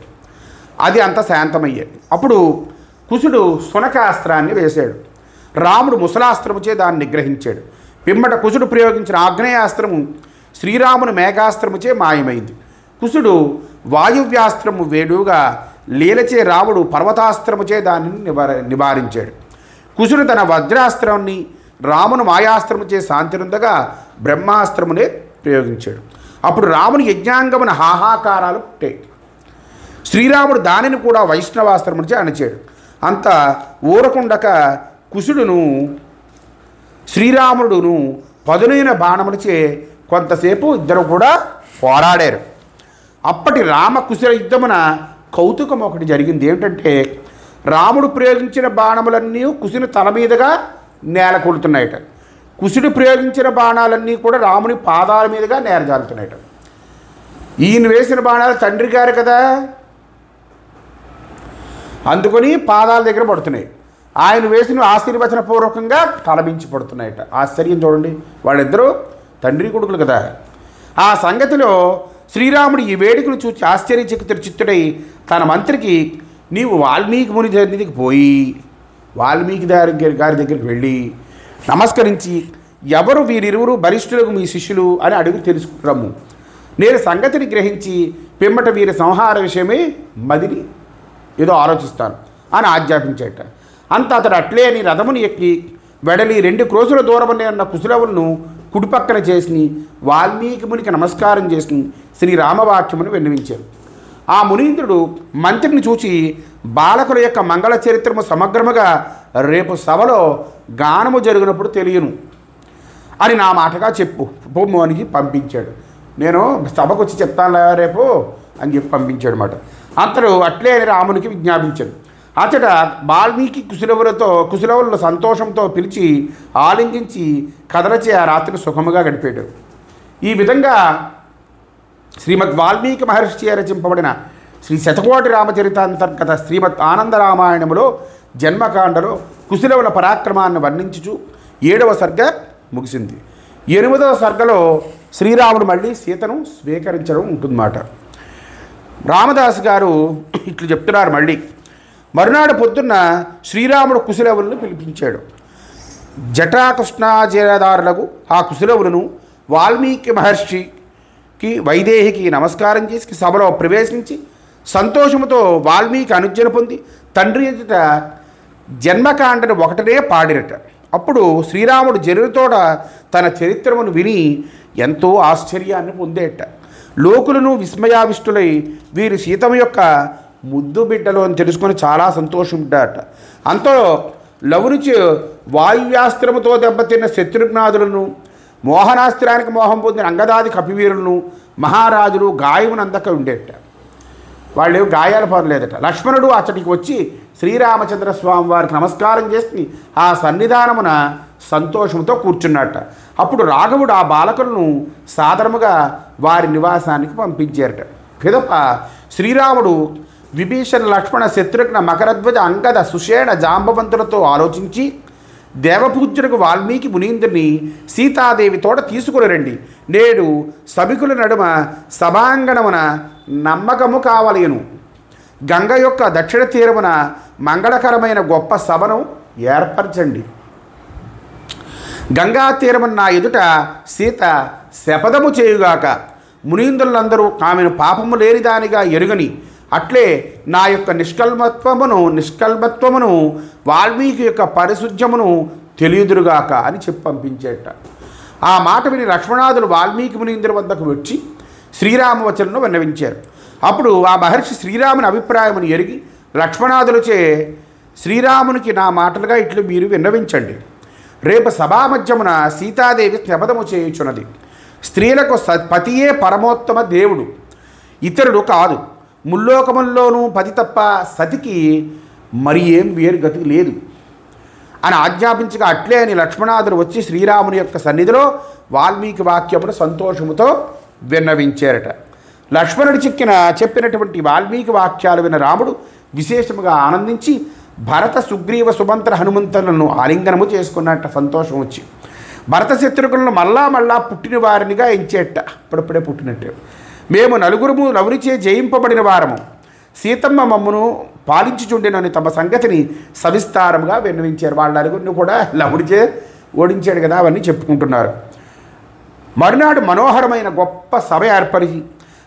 అది అంత శాంతమయ్యేది. అప్పుడు కుశుడు శునకాస్త్రాన్ని వేశాడు. రాముడు ముసలాస్త్రముచే దాన్ని నిగ్రహించాడు. పిమ్మట కుశుడు ప్రయోగించిన ఆగ్నేయాస్త్రము శ్రీరాముని మేఘాస్త్రముచే మాయమైంది. కుశుడు వాయువ్యాస్త్రము వేడుగా లీలచే రాముడు పర్వతాస్త్రముచే దానిని నివారించాడు. కుశుడు తన వజ్రాస్త్రాన్ని రామును మాయాస్త్రముచే శాంతినుందగా బ్రహ్మాస్త్రమునే ప్రయోగించాడు. అప్పుడు రాముని యజ్ఞాంగమున హాహాకారాలు పుట్టాయి. శ్రీరాముడు దానిని కూడా వైష్ణవాస్త్రముచే అణచాడు. అంత ఊరకుండక కుశుడును శ్రీరాముడును పదునైన బాణములచే కొంతసేపు ఇద్దరు కూడా పోరాడారు. అప్పటి రామకుశల యుద్ధమున కౌతుకం ఒకటి జరిగింది. ఏమిటంటే రాముడు ప్రయోగించిన బాణములన్నీ కుశుని తల మీదుగా నేల కొడుతున్నాయట. కుశుడు ప్రయోగించిన బాణాలన్నీ కూడా రాముని పాదాల మీదుగా నేరజారుతున్నాయట. ఈయన వేసిన బాణాలు తండ్రి గారు కదా, అందుకొని పాదాల దగ్గర పడుతున్నాయి. ఆయన వేసిన ఆశీర్వచనపూర్వకంగా తలమించి పడుతున్నాయట. ఆశ్చర్యం చూడండి, వాళ్ళిద్దరూ తండ్రి కొడుకులు కదా. ఆ సంగతిలో శ్రీరాముడు ఈ వేడుకను చూసి ఆశ్చర్యచకితుడు చిత్తుడై తన మంత్రికి నీవు వాల్మీకి ముని దగ్గరికి పోయి వాల్మీకి గారి దగ్గరికి వెళ్ళి నమస్కరించి ఎవరు వీరిరువురు బలిష్ఠులకు మీ శిష్యులు అని అడుగు తెలుసుకురమ్ము. నేను సంగతిని గ్రహించి పిమ్మట వీరి సంహార విషయమే మదిని ఏదో ఆలోచిస్తాను అని ఆజ్ఞాపించేట. అంత అతడు అట్లే అని రథముని ఎక్కి వెడలి 2 క్రోసుల దూరమనే ఉన్న కుశలవులను కుడిపక్కన చేసి వాల్మీకి మునికి నమస్కారం చేసి శ్రీరామవాక్యమును విన్నవించారు. ఆ మునీంద్రుడు మంత్రిని చూచి బాలకుల యొక్క మంగళ చరిత్రము సమగ్రముగా రేపు సభలో గానము జరిగినప్పుడు తెలియను అని నా మాటగా చెప్పు పొమ్ము అని పంపించాడు. నేను సభకు వచ్చి చెప్తాను రేపు అని చెప్పి పంపించాడు అన్నమాట. అతడు అట్లే అని రామునికి విజ్ఞాపించాడు. అతడ వాల్మీకి కుశలవులను సంతోషంతో పిలిచి ఆలింగించి కథలచే ఆ రాత్రి సుఖముగా గడిపాడు. ఈ విధంగా శ్రీమద్ వాల్మీకి మహర్షి రచింపబడిన శ్రీ శతకోటి రామచరితాంతర్గత శ్రీమద్ ఆనంద రామాయణములో జన్మకాండలో కుశలవుల పరాక్రమాన్ని వర్ణించుచు 7వ సర్గ ముగిసింది. 8వ సర్గలో శ్రీరాముడు మళ్ళీ సీతను స్వీకరించడం ఉంటుందన్నమాట. రామదాసు గారు ఇట్లు చెప్తున్నారు. మళ్ళీ మరునాడు పొద్దున్న శ్రీరాముడు కుశలవులను పిలిపించాడు. జటాకృష్ణాజయదారులకు ఆ కుశలవులను వాల్మీకి మహర్షికి వైదేహికి నమస్కారం చేసి సభలో ప్రవేశించి సంతోషముతో వాల్మీకి అనుజ్ఞన పొంది తండ్రి ఎదుట జన్మకాండను ఒకటనే పాడిరట. అప్పుడు శ్రీరాముడు జనులతోడ తన చరిత్రమును విని ఎంతో ఆశ్చర్యాన్ని పొందేట. లోకులను విస్మయావిష్టులై వీరి సీతమ్మ యొక్క ముద్దు బిడ్డలు అని తెలుసుకొని చాలా సంతోషించాట. అంతో లవునిచి వాయువ్యాస్త్రముతో దెబ్బతిన్న శత్రుఘ్నాదులను మోహనాస్త్రానికి మోహం పొందిన అంగదాది కపివీరులను మహారాజులు గాయమునందక ఉండేట. వాళ్ళు గాయాల పర్లేదట. లక్ష్మణుడు అతడికి వచ్చి శ్రీరామచంద్ర స్వామి వారికి నమస్కారం చేసి ఆ సన్నిధానమున సంతోషంతో కూర్చున్నట్ట. అప్పుడు రాఘవుడు ఆ బాలకులను సాదరముగా వారి నివాసానికి పంపించారట. పిదప శ్రీరాముడు విభీషణ లక్ష్మణ శత్రుఘ్న మకరధ్వజ అంగద సుషేణ జాంబవంతులతో ఆలోచించి దేవపూజ్యులకు వాల్మీకి మునీంద్రుని సీతాదేవి తోట తీసుకుని రండి, నేడు సభికుల నడుమ సభాంగణమున నమ్మకము కావలేను, గంగ యొక్క దక్షిణ తీరమున మంగళకరమైన గొప్ప సభను ఏర్పరచండి, గంగా తీరమున నా ఎదుట సీత శపథము చేయుగాక, మునీంద్రులందరూ ఆమెను పాపము లేనిదానిగా ఎరుగని, అట్లే నా యొక్క నిష్కల్మత్వమును వాల్మీకి యొక్క పరిశుద్ధమును తెలియదురుగాక అని చెప్పి పంపించేట. ఆ మాట విని లక్ష్మణాదులు వాల్మీకి మునీంద్రుల వద్దకు వచ్చి శ్రీరామవచనను విన్నవించారు. అప్పుడు ఆ మహర్షి శ్రీరాముని అభిప్రాయమును ఎరిగి లక్ష్మణాదులచే శ్రీరామునికి నా మాటలుగా ఇట్లు మీరు విన్నవించండి. రేపు సభామధ్యమున సీతాదేవి శపథము చేయుచున్నది. స్త్రీలకు పతియే పరమోత్తమ దేవుడు, ఇతరుడు కాదు. ముల్లోకముల్లోనూ పతి తప్ప సతికి మరి ఏం వేరు గతి లేదు అని ఆజ్ఞాపించగా అట్లే అని లక్ష్మణాదులు వచ్చి శ్రీరాముని యొక్క సన్నిధిలో వాల్మీకి వాక్యమును సంతోషముతో విన్నవించారట. లక్ష్మణుడు చెప్పినటువంటి వాల్మీకి వాక్యాలు విన్న రాముడు విశేషముగా ఆనందించి భరత సుగ్రీవ సుమంత్ర హనుమంతులను ఆలింగనము చేసుకున్నట్ట. సంతోషం వచ్చి భరత శత్రుఘ్నులను మళ్ళా పుట్టిన వారినిగా ఎంచేట. అప్పుడప్పుడే పుట్టినట్టు మేము నలుగురము లవునిచే జయింపబడిన వారము, సీతమ్మ మమ్మను పాలించుచుండెనని తమ సంగతిని సవిస్తారంగా విన్నవించారు. వాళ్ళ నలుగురిని కూడా లవునిచే ఓడించాడు కదా అవన్నీ చెప్పుకుంటున్నారు. మరునాడు మనోహరమైన గొప్ప సభ ఏర్పరిచి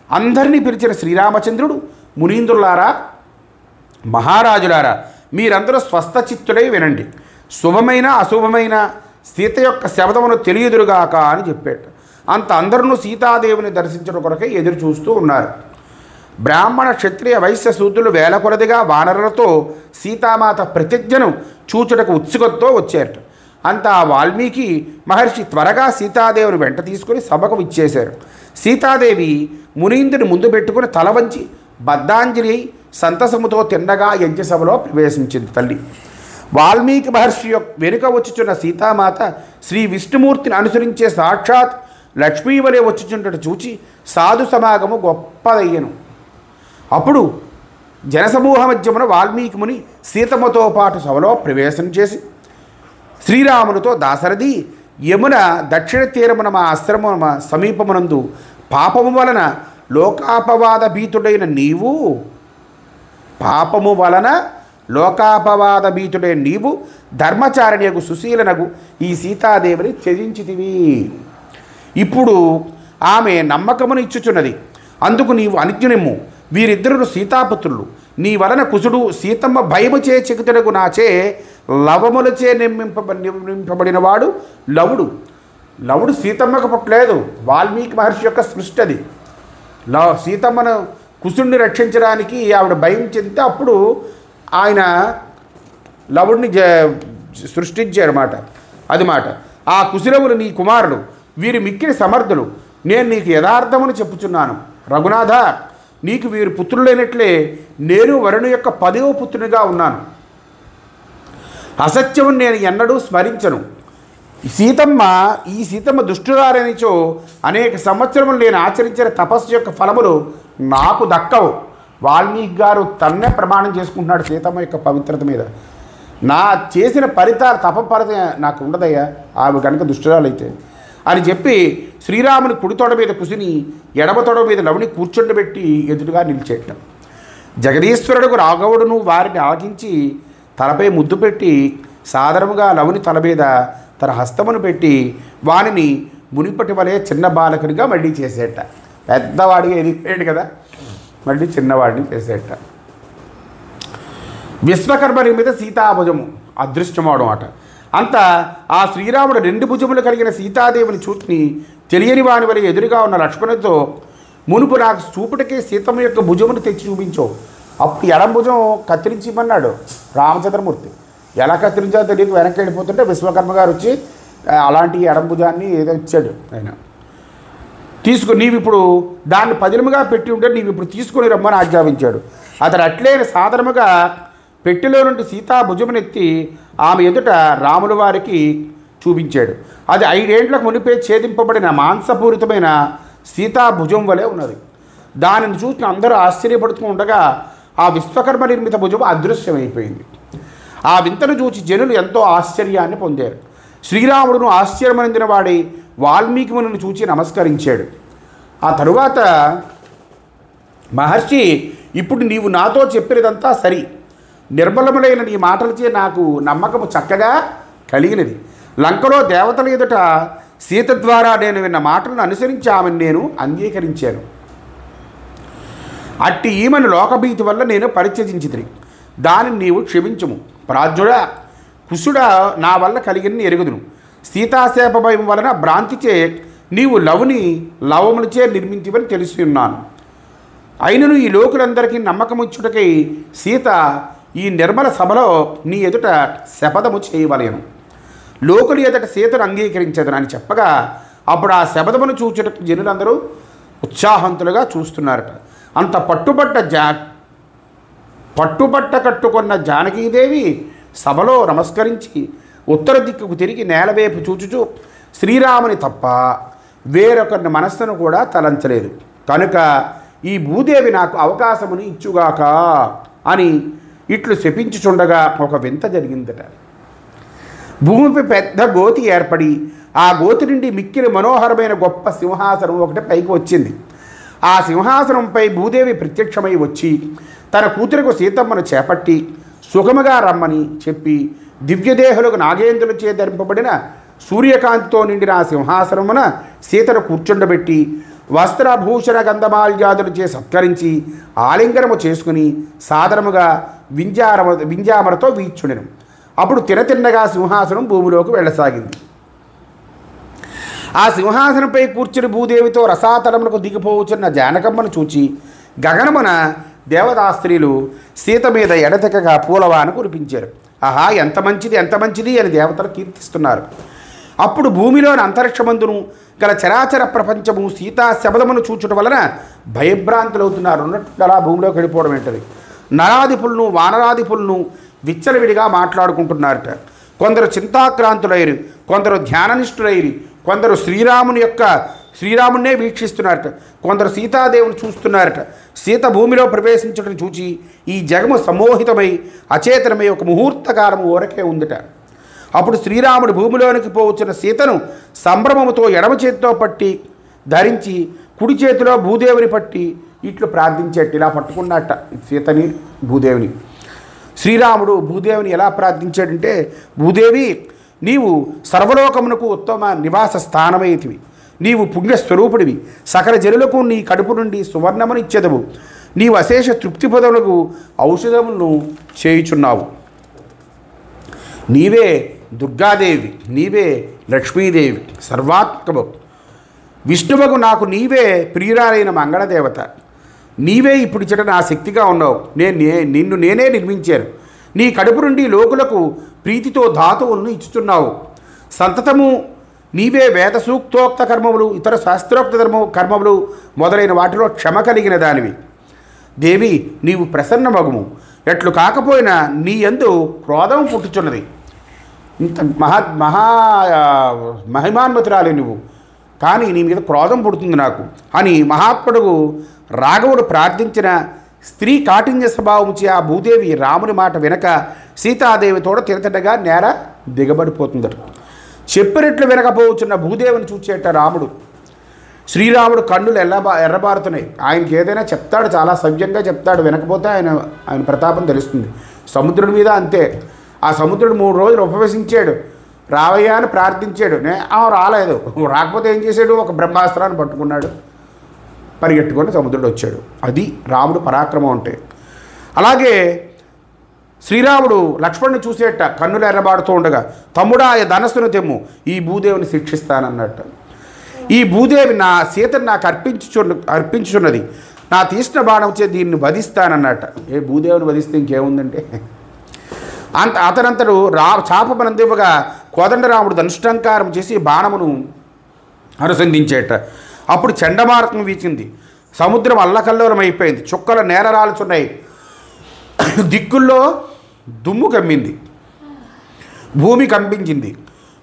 అందరినీ పిలిచిన శ్రీరామచంద్రుడు, మునీంద్రులారా, మహారాజులారా, మీరందరూ స్వస్థచిత్తుడై వినండి, శుభమైన అశుభమైన సీత యొక్క శబ్దమును తెలియదురుగాక అని చెప్పాడు. అంత అందరూ సీతాదేవిని దర్శించడం కొరకై ఎదురు చూస్తూ ఉన్నారు. బ్రాహ్మణ క్షత్రియ వైశ్య శూద్రులు వేల కొలదిగా వానరులతో సీతామాత ప్రతిజ్ఞను చూచుటకు ఉత్సుకతతో వచ్చారట. అంతా వాల్మీకి మహర్షి త్వరగా సీతాదేవిని వెంట తీసుకుని సభకు ఇచ్చేశారు. సీతాదేవి మునీంద్రుని ముందు పెట్టుకుని తల వంచి బద్ధాంజలి సంతసముతో తిన్నగా యజ్ఞసభలో ప్రవేశించింది తల్లి. వాల్మీకి మహర్షి వెనుక వచ్చుచున్న సీతామాత శ్రీ విష్ణుమూర్తిని అనుసరించే సాక్షాత్ లక్ష్మీవలే వచ్చుచుండట చూచి సాధు సమాగము గొప్పదయ్యను. అప్పుడు జనసమూహ మధ్యమున వాల్మీకి ముని సీతమ్మతో పాటు సభలో ప్రవేశం చేసి శ్రీరామునితో దాశరథి, యమున దక్షిణ తీరమున మా ఆశ్రమ సమీపమునందు పాపము వలన లోకాపవాద భీతుడైన నీవు ధర్మచారణ్యకు సుశీలనగు ఈ సీతాదేవిని త్యజించితివి. ఇప్పుడు ఆమె నమ్మకమును ఇచ్చుచున్నది, అందుకు నీవు అనుజ్ఞనిమ్ము. వీరిద్దరు సీతాపుత్రులు. నీ వలన కుశుడు సీతమ్మ భయముచే చెకుతుడగు నాచే లవములచే నింపబడినవాడు లవుడు. లవుడు సీతమ్మకు పుట్టలేదు, వాల్మీకి మహర్షి యొక్క సృష్టి అది. సీతమ్మను కుశుడిని రక్షించడానికి ఆవిడ భయం చెందితే అప్పుడు ఆయన లవుడిని సృష్టించారన్నమాట. అది మాట. ఆ కుశలవులు నీ కుమారుడు, వీరి మిక్కిలి సమర్థులు. నేను నీకు యథార్థమును చెప్పుచున్నాను రఘునాథ, నీకు వీరు పుత్రులైనట్లే నేను వరుణు యొక్క 10వ పుత్రునిగా ఉన్నాను. అసత్యము నేను ఎన్నడూ స్మరించను. ఈ సీతమ్మ దుష్టురాలనిచో అనేక సంవత్సరములు నేను ఆచరించిన తపస్సు యొక్క ఫలములు నాకు దక్కవు. వాల్మీకి గారు తన్నే ప్రమాణం చేసుకుంటున్నాడు సీతమ్మ యొక్క పవిత్రత మీద. నా చేసిన తపఫలిత నాకు ఉండదయ్యా ఆమె కనుక దుష్టురాలైతే అని చెప్పి శ్రీరాముని కుడి తొడ మీద కుసిని ఎడమ తొడ మీద లవుని కూర్చుండబెట్టి ఎదురుగా నిలిచేట. జగదీశ్వరుడుకు రాఘవుడును వారిని ఆలకించి తలపై ముద్దు పెట్టి సాదరముగా లవుని తల మీద తన హస్తమును పెట్టి వానిని మునిపటి వలె చిన్న బాలకునిగా మళ్ళీ చేసేట. పెద్దవాడిగా ఎదిగిపోయాడు కదా, మళ్ళీ చిన్నవాడిని చేసేట. విశ్వకర్మని మీద సీతాభుజము అదృష్టమవడం అట. అంత ఆ శ్రీరాముడు 2 భుజములు కలిగిన సీతాదేవిని చూసి తెలియని వాని వల్ల ఎదురుగా ఉన్న లక్ష్మణుడితో, మునుపు నాకు చూపుటకే సీతమ్మ యొక్క భుజమును తెచ్చి చూపించో. అప్పుడు ఎడం భుజం కత్తిరించిమన్నాడు రామచంద్రమూర్తి. ఎలా కత్తిరించాలో తెలియక వెనక్కి వెళ్ళిపోతుంటే విశ్వకర్మ గారు వచ్చి అలాంటి ఎడం భుజాన్ని ఏదో ఇచ్చాడు ఆయన. నీవు ఇప్పుడు దాన్ని పదిలముగా పెట్టి ఉంటే నీవు ఇప్పుడు తీసుకొని రమ్మని ఆజ్ఞాపించాడు. అతడు అట్లేని సాధారణముగా పెట్టెలో నుండి సీతా భుజమునెత్తి ఆమె ఎదుట రాముల వారికి చూపించాడు. అది 5 ఏండ్లకు మునిపే ఛేదింపబడిన మాంసపూరితమైన సీతా భుజం వలె ఉన్నది. దానిని చూసిన అందరూ ఆశ్చర్యపడుతూ ఉండగా ఆ విశ్వకర్మ నిర్మిత భుజం అదృశ్యమైపోయింది. ఆ వింతను చూచి జనులు ఎంతో ఆశ్చర్యాన్ని పొందారు. శ్రీరాముడును ఆశ్చర్యమనిందిన వాడి వాల్మీకి మునిని చూచి నమస్కరించాడు. ఆ తరువాత మహర్షి, ఇప్పుడు నీవు నాతో చెప్పినదంతా సరి. నిర్మలములైన నీ మాటలచే నాకు నమ్మకము చక్కగా కలిగినది. లంకలో దేవతల ఎదుట సీత ద్వారా నేను విన్న మాటలను అనుసరించి ఆమెను నేను అంగీకరించాను. అట్టి ఈమెను లోకభీతి వల్ల నేను పరిత్యజించితిని. దానిని నీవు క్షమించుము. ప్రాజ్ఞుడా కుశుడా నా వల్ల కలిగిన ఎరుగుదును. సీతాశాప భయం వలన భ్రాంతిచే నీవు లవములచే నిర్మించివని తెలిసి ఉన్నాను. అయినను ఈ లోకులందరికీ నమ్మకముచ్చుటకై సీత ఈ నిర్మల సభలో నీ ఎదుట శపథము చేయవలెను. లోకుల ఎదుట సీతను అంగీకరించదనని చెప్పగా అప్పుడు ఆ శపథమును చూచుటకు జనులందరూ ఉత్సాహంతులుగా చూస్తున్నారట. అంత పట్టుబట్ట కట్టుకున్న జానకీదేవి సభలో నమస్కరించి ఉత్తర దిక్కుకు తిరిగి నేలవైపు చూచుచూ శ్రీరాముని తప్ప వేరొకరిని మనస్సును కూడా తలంచలేదు. కనుక ఈ భూదేవి నాకు అవకాశముని ఇచ్చుగాక అని ఇట్లు శపించుచుండగా ఒక వింత జరిగిందట. భూమిపై పెద్ద గోతి ఏర్పడి ఆ గోతి నుండి మిక్కిలి మనోహరమైన గొప్ప సింహాసనం ఒకటి పైకి వచ్చింది. ఆ సింహాసనంపై భూదేవి ప్రత్యక్షమై వచ్చి తన కూతురుకు సీతమ్మను చేపట్టి సుఖముగా రమ్మని చెప్పి దివ్యదేహులకు నాగేంద్రులచే ధరింపబడిన సూర్యకాంతితో నిండిన ఆ సింహాసనమున సీతను కూర్చుండబెట్టి వస్త్రభూషణ గంధమాల్యాదులచే సత్కరించి ఆలింగనము చేసుకుని సాదరముగా వింజామరతో వీచుండెను. అప్పుడు తినతిన్నగా సింహాసనం భూమిలోకి వెళ్ళసాగింది. ఆ సింహాసనంపై కూర్చుని భూదేవితో రసాతలములకు దిగిపోవచ్చున్న జానకమ్మను చూచి గగనమున దేవదాస్త్రీలు సీత మీద ఎడతెగగా పూలవాన కురిపించారు. ఆహా, ఎంత మంచిది ఎంత మంచిది అని దేవతలు కీర్తిస్తున్నారు. అప్పుడు భూమిలోని అంతరిక్షమందును గల చరాచర ప్రపంచము సీతా శబదమును చూచుట వలన భయభ్రాంతులవుతున్నారు. ఉన్నట్టు అలా భూమిలోకి వెళ్ళిపోవడం ఏంటది. నరాధిపులను వానరాధిపులను విచ్చలవిడిగా మాట్లాడుకుంటున్నారట. కొందరు చింతాక్రాంతులైరు, కొందరు ధ్యాననిష్ఠులైరు, కొందరు శ్రీరామున్నే వీక్షిస్తున్నారట, కొందరు సీతాదేవుని చూస్తున్నారట. సీత భూమిలో ప్రవేశించడం చూచి ఈ జగము సమోహితమై అచేతనమై ఒక ముహూర్తకాలము ఊరకే ఉందట. అప్పుడు శ్రీరాముడు భూమిలోనికి పోవచ్చిన సీతను సంభ్రమముతో ఎడమ చేతితో పట్టి ధరించి కుడి చేతిలో భూదేవిని పట్టి ఇట్లు ప్రార్థించేట్టు ఇలా పట్టుకున్నట్ట సీతని భూదేవిని. శ్రీరాముడు భూదేవిని ఎలా ప్రార్థించాడంటే, భూదేవి నీవు సర్వలోకమునకు ఉత్తమ నివాస స్థానమైతివి, నీవు పుణ్యస్వరూపుడివి, సకల జనులకు నీ కడుపు నుండి సువర్ణమును ఇచ్చెదవు, నీవు అశేష తృప్తి పదవులకు ఔషధములను చేయుచున్నావు, నీవే దుర్గాదేవి, నీవే లక్ష్మీదేవి, సర్వాత్మకము విష్ణువుకు నాకు నీవే ప్రియురాలైన మంగళదేవత, నీవే ఇప్పుడు ఇచ్చట నా శక్తిగా ఉన్నావు, నిన్ను నేనే నిర్మించాను, నీ కడుపు నుండి లోకులకు ప్రీతితో ధాతువులను ఇచ్చుచున్నావు, సంతతము నీవే వేద సూక్తోక్త కర్మములు ఇతర శాస్త్రోక్త కర్మములు మొదలైన వాటిలో క్షమ కలిగిన దానివి. దేవి నీవు ప్రసన్నమగుము, ఎట్లు కాకపోయినా నీ యందు క్రోధం పుట్టుచున్నది, ఇంత మహిమాన్మతురాలే నువ్వు, కానీ నీ మీద క్రోధం పుడుతుంది నాకు అని మహాత్ముడు రాఘవుడు ప్రార్థించిన స్త్రీ కాఠిన్య స్వభావంచి ఆ భూదేవి రాముని మాట వినక సీతాదేవితో తినతినగా నేర దిగబడిపోతుందట. చెప్పినట్లు వినకపోవచ్చున్న భూదేవిని చూచేట రాముడు, శ్రీరాముడు కన్నులు ఎర్రబారుతున్నాయి. ఆయనకి ఏదైనా చెప్తాడు, చాలా సవ్యంగా చెప్తాడు, వినకపోతే ఆయన ప్రతాపం తెలుస్తుంది. సముద్రుడి మీద అంతే. ఆ సముద్రుడు 3 రోజులు ఉపవసించాడు, రావయ్యా అని ప్రార్థించాడు, రాలేదు. రాకపోతే ఏం చేశాడు, ఒక బ్రహ్మాస్త్రాన్ని పట్టుకున్నాడు, పరిగెట్టుకొని సముద్రుడు వచ్చాడు. అది రాముడు పరాక్రమం అంటే. అలాగే శ్రీరాముడు లక్ష్మణుని చూసేట కన్నులు ఎర్రబాడుతూ ఉండగా, తమ్ముడా ఆ ధనస్సును తెమ్ము, ఈ భూదేవిని శిక్షిస్తానన్నట్ట. ఈ భూదేవి నా సీతను నాకు అర్పించుచున్నది, నా తీష్ణ బాణం వచ్చే దీన్ని వధిస్తానన్నట్ట. ఏ భూదేవిని వధిస్తే ఇంకేముందంటే అతనంతడు చాపమనందివ్వగా కోదండరాముడు ధనుష్టంకారం చేసి బాణమును అనుసంధించేట. అప్పుడు చండమారుతం వీచింది. సముద్రం అల్లకల్లోలం అయిపోయింది. చుక్కల నేల రాలుచున్నాయి. దిక్కుల్లో దుమ్ము కమ్మింది. భూమి కంపించింది.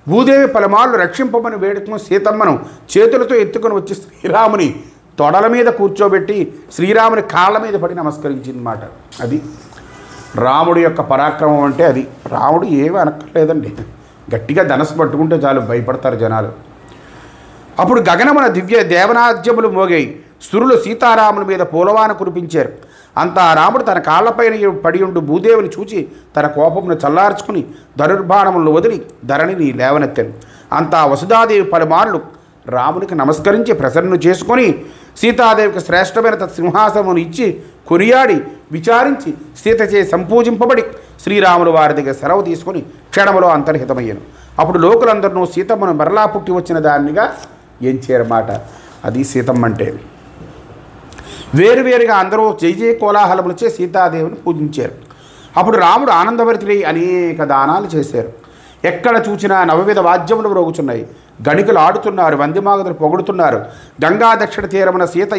భూదేవి పలుమార్లు రక్షింపమని వేడుకుని సీతమ్మను చేతులతో ఎత్తుకొని వచ్చి శ్రీరాముని తొడల మీద కూర్చోబెట్టి శ్రీరాముని కాళ్ళ మీద పడి నమస్కరించిందన్నమాట. అది రాముడి యొక్క పరాక్రమం అంటే అది. రాముడు ఏమీ అనక్కర్లేదండి, గట్టిగా ధనస్సు పట్టుకుంటే చాలు భయపడతారు జనాలు. అప్పుడు గగనమున దివ్య దేవనాద్యములు మోగాయి. సురులు సీతారాముల మీద పూలవాన కురిపించారు. అంతా రాముడు తన కాళ్లపైన పడి ఉండు భూదేవిని చూచి తన కోపమును చల్లార్చుకుని ధనుర్బాణములను వదిలి ధరణిని లేవనెత్తాను. అంతా వసుధాదేవి పలుమార్లు రామునికి నమస్కరించి ప్రసన్ను చేసుకొని సీతాదేవికి శ్రేష్టమైన సింహాసనమును ఇచ్చి కొనియాడి విచారించి సీతచే సంపూజింపబడి శ్రీరాములు వారి దగ్గర సెలవు తీసుకొని క్షణములో అంతర్హితమయ్యాను. అప్పుడు లోకులందరూ సీతమ్మను మరలా పుట్టి వచ్చిన దాన్నిగా ఎంచారన్నమాట. అది సీతమ్మ అంటే. వేరువేరుగా అందరూ జయ జయ కోలాహలములచే సీతాదేవిని పూజించారు. అప్పుడు రాముడు ఆనందభరితుడై అనేక దానాలు చేశారు. ఎక్కడ చూసినా నవవిధ వాద్యములు మ్రోగుచున్నాయి. గణికలు ఆడుతున్నారు, వందిమాగదులు పొగుడుతున్నారు. గంగా దక్షిణ తీరమున సీత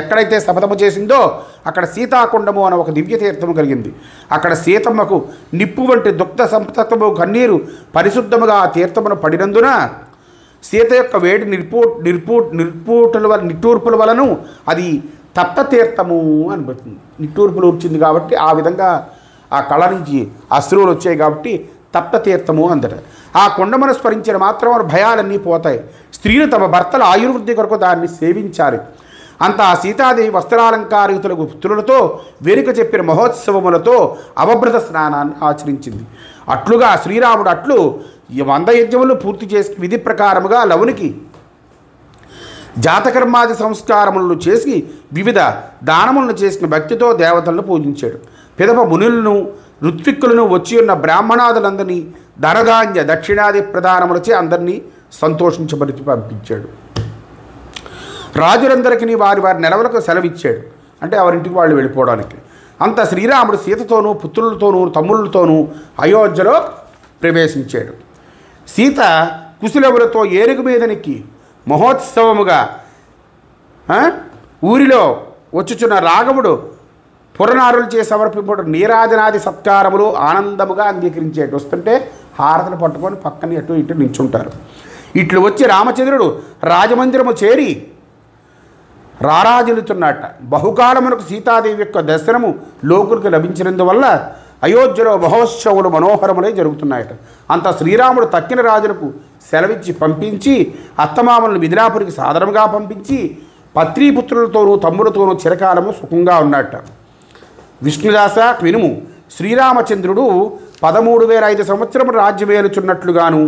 ఎక్కడైతే శపథము చేసిందో అక్కడ సీతాకుండము అనే ఒక దివ్య తీర్థము కలిగింది. అక్కడ సీతమ్మకు నిప్పు వంటి దుగ్ధ సంతతము కన్నీరు పరిశుద్ధముగా ఆ తీర్థమును పడినందున సీత యొక్క వేడి నిట్టూర్పుల వలను అది తప్తతీర్థము అనిపిస్తుంది. నిట్టూర్పులు వచ్చింది కాబట్టి ఆ విధంగా ఆ కళ నుంచి అశ్రువులు వచ్చాయి కాబట్టి తప్తతీర్థము అందట. ఆ కొండమును స్మరించిన మాత్రం భయాలన్నీ పోతాయి. స్త్రీలు తమ భర్తల ఆయుర్వృద్ధి కొరకు దాన్ని సేవించాలి. అంత ఆ సీతాదేవి వస్త్రాలంకారితులకు పుత్రులతో వేరుక చెప్పిన మహోత్సవములతో అవభృత స్నానాన్ని ఆచరించింది. అట్లుగా శ్రీరాముడు అట్లు 100 యజ్ఞములు పూర్తి చేసి విధి ప్రకారముగా లవునికి జాతకర్మాది సంస్కారములను చేసి వివిధ దానములను చేసిన భక్తితో దేవతలను పూజించాడు. పిదప మునులను ఋత్విక్కులను వచ్చి ఉన్న బ్రాహ్మణాదులందరినీ ధనధాన్య దక్షిణాది ప్రదానములచే అందరినీ సంతోషించబడి పంపించాడు. రాజులందరికీ వారి వారి నెలవులకు సెలవిచ్చాడు, అంటే ఎవరింటికి వాళ్ళు వెళ్ళిపోవడానికి. అంత శ్రీరాముడు సీతతోనూ పుత్రులతోనూ తమ్ముళ్ళతోనూ అయోధ్యలో ప్రవేశించాడు. సీత కుశలవులతో ఏనుగు మీదనికి మహోత్సవముగా ఊరిలో వచ్చుచున్న రాఘవుడు పురనారులు చేసి సమర్పింపడు నీరాజనాది సత్కారములు ఆనందముగా అంగీకరించేట్టు వస్తుంటే హారతలు పట్టుకొని పక్కన అటు ఇటు నించుంటారు. ఇట్లు వచ్చి రామచంద్రుడు రాజమందిరము చేరి రారాజులుతున్నట్ట. బహుకాలమునకు సీతాదేవి యొక్క దర్శనము లోకులకు లభించినందువల్ల అయోధ్యలో మహోత్సవులు మనోహరములై జరుగుతున్నాయట. అంత శ్రీరాముడు తక్కిన రాజులకు సెలవిచ్చి పంపించి అత్తమామలను మిథిలాపురికి సాదరంగా పంపించి పత్రీపుత్రులతోనూ తమ్ములతోనూ చిరకాలము సుఖంగా ఉన్నట్ట. విష్ణుదాస వినుము, శ్రీరామచంద్రుడు 13,005 సంవత్సరములు రాజ్యమేలుచున్నట్లుగాను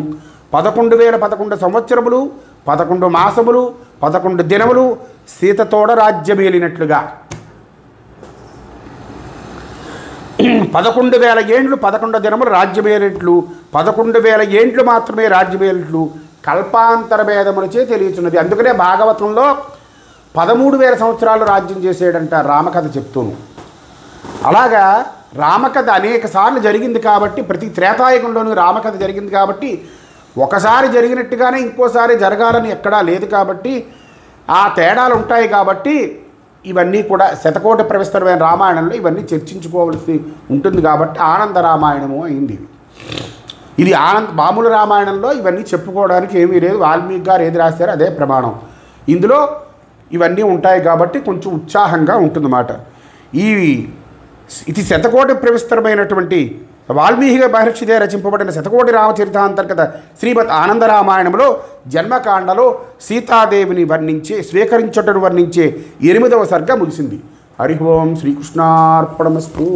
11,011 సంవత్సరములు 11 మాసములు 11 దినములు సీతతోడ రాజ్యమేలినట్లుగా 11,000 ఏండ్లు 11 దినములు రాజ్యమేలినట్లు 11,000 ఏండ్లు మాత్రమే రాజ్యమేలినట్లు కల్పాంతర భేదములచే తెలియచున్నది. అందుకనే భాగవతంలో 13,000 సంవత్సరాలు రాజ్యం చేసేడంట రామకథ చెప్తూను. అలాగా రామకథ అనేక సార్లు జరిగింది కాబట్టి, ప్రతి త్రేతాయుగంలోనూ రామకథ జరిగింది కాబట్టి ఒకసారి జరిగినట్టుగానే ఇంకోసారి జరగాలని ఎక్కడా లేదు కాబట్టి ఆ తేడాలు ఉంటాయి. కాబట్టి ఇవన్నీ కూడా శతకోటి ప్రవిస్తరమైన రామాయణంలో ఇవన్నీ చర్చించుకోవాల్సి ఉంటుంది కాబట్టి ఆనంద రామాయణము అయింది. ఇది మామూలు రామాయణంలో ఇవన్నీ చెప్పుకోవడానికి ఏమీ లేదు. వాల్మీకి గారు ఏది రాశారో అదే ప్రమాణం. ఇందులో ఇవన్నీ ఉంటాయి కాబట్టి కొంచెం ఉత్సాహంగా ఉంటుందన్నమాట. ఇది శతకోటి ప్రవిస్తరమైనటువంటి వాల్మీకి మహర్షిదే రచింపబడిన శతకోటి రామచరితాంతర్గత శ్రీమద్ ఆనంద రామాయణంలో జన్మకాండలో సీతాదేవిని స్వీకరించటను వర్ణించే 8వ సర్గ ముగిసింది. హరి ఓం శ్రీకృష్ణార్పణమస్తు.